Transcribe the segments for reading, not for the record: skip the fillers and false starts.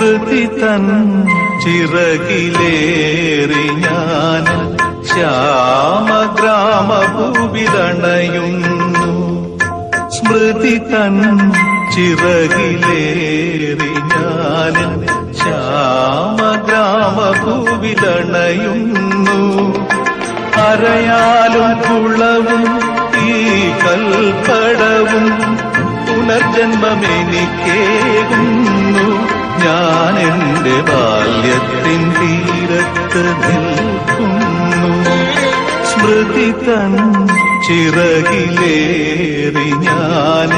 സ്മൃതി തൻ ചിറകിലേറി ഞാൻ ശ്യാമഗ്രാമഭൂവിലണയുന്നു. സ്മൃതി തൻ ചിറകിലേറി ഞാൻ ശ്യാമഗ്രാമഭൂവിലണയുന്നു. അരയാലും കുളവും ഈ കൽപ്പടവും പുനർജന്മമെനിക്കേകുന്നു. ഞാൻ എന്റെ ബാല്യത്തിൻ തീരത്ത് നിൽക്കുന്നു. സ്മൃതി തൻ ചിറകിലേറി ഞാൻ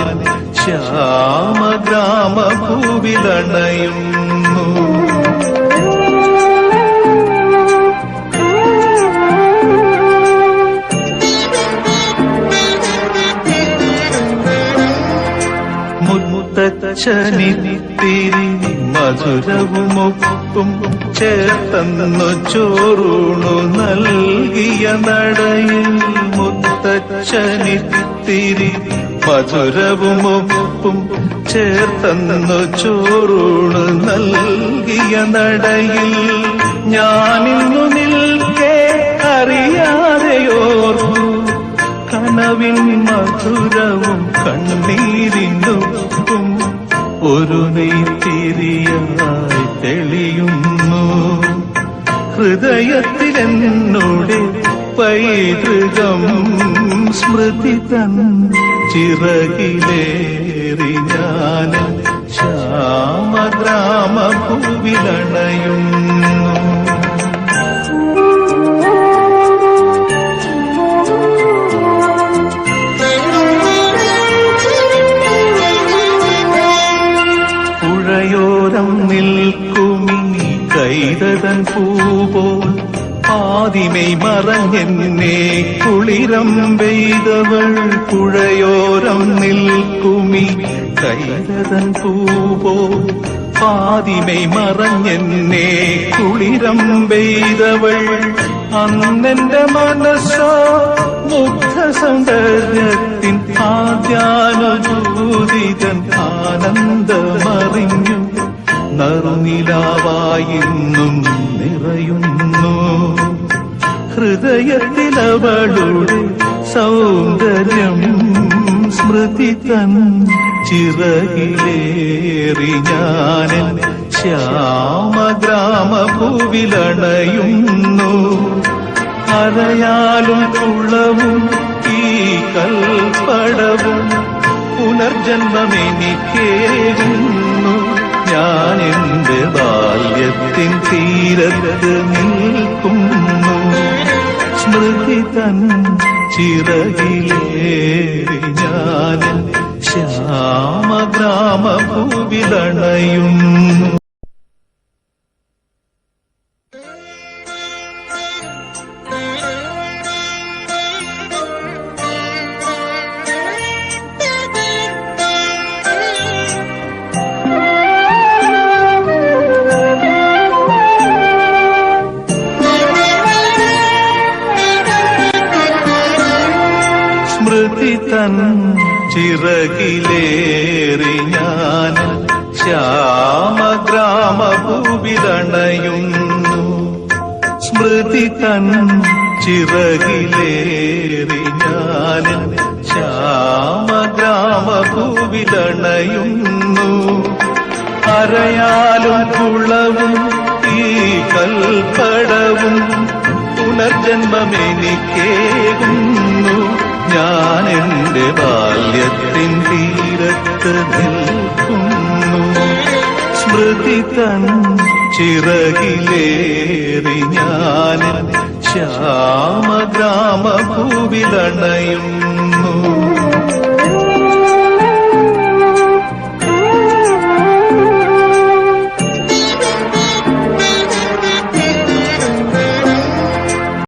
ശ്യാമഗ്രാമഭൂവിലണയുന്നു. മുത്തച്ഛനിത്തിരി മധുരവുമൊപ്പം ചേർത്തന്നു ചോറൂണു നൽകിയ നടയിൽ. മുത്തച്ഛനിത്തിരി മധുരവുമൊപ്പം ചേർത്തന്നു ചോറൂണു നൽകിയ നടയിൽ. ഞാനിന്നു നിൽക്കേ അറിയാതെയോർക്കു കനവിൻ മധുരവും കണ്ണീരിനുപ്പും ഒരു നെയ്ത്തിരിയായി തെളിയുന്നു. ഹൃദയത്തിലെന്നോടെ പൈതൃകം സ്മൃതി തൻ ചിറകിലേറി ഞാൻ ശ്യാമഗ്രാമഭൂവിലണയുന്നു. പുഴയോരം നിൽക്കുമീ കൈതതൻ പൂപോൽ ആദിമൈ മറഞ്ഞെന്നെ കുളിരം പെയ്തവൾ. പുഴയോരം നിൽക്കുമീ കൈതതൻ പൂപോൽ ആദിമൈ മറഞ്ഞെന്നെ കുളിരം പെയ്തവൾ. അന്നെന്റെ മനസ്സോ മുഗ്ധ സൗന്ദര്യത്തിൻ ആദ്യാനുഭൂതിതൻ ആനന്ദമറിഞ്ഞു. നറുനിലാവായിന്നും നിറയുന്നു ഹൃദയത്തിലവളുടെ സൗന്ദര്യം. സ്മൃതി തൻ ചിറകിലേറി ഞാൻ ശ്യാമഗ്രാമഭൂവിലണയുന്നു. അരയാലും കുളവും ഈ കൽപ്പടവും പുനർജന്മമെനിക്കേകുന്നു. ഞാൻ എന്റെ ബാല്യത്തിൻ തീരത്ത് നിൽക്കുന്നു. സ്മൃതി തൻ ചിറകിലേറി ഞാൻ ശ്യാമഗ്രാമഭൂവിലണയുന്നു. സ്മൃതി തൻ ചിറകിലേറി ഞാൻ ശ്യാമഗ്രാമഭൂവിലണയുന്നു. സ്മൃതി തൻ ചിറകിലേറി ഞാൻ ശ്യാമഗ്രാമഭൂവിലണയുന്നു. അരയാലും കുളവും ഈ കൽപ്പടവും പുനർജന്മമെനിക്കേകുന്നു. ഞാൻ എന്റെ ബാല്യത്തിൻ തീരത്ത് നിൽക്കുന്നു. സ്മൃതി തൻ ചിറകിലേറി ഞാൻ ശ്യാമഗ്രാമഭൂവിലണയും.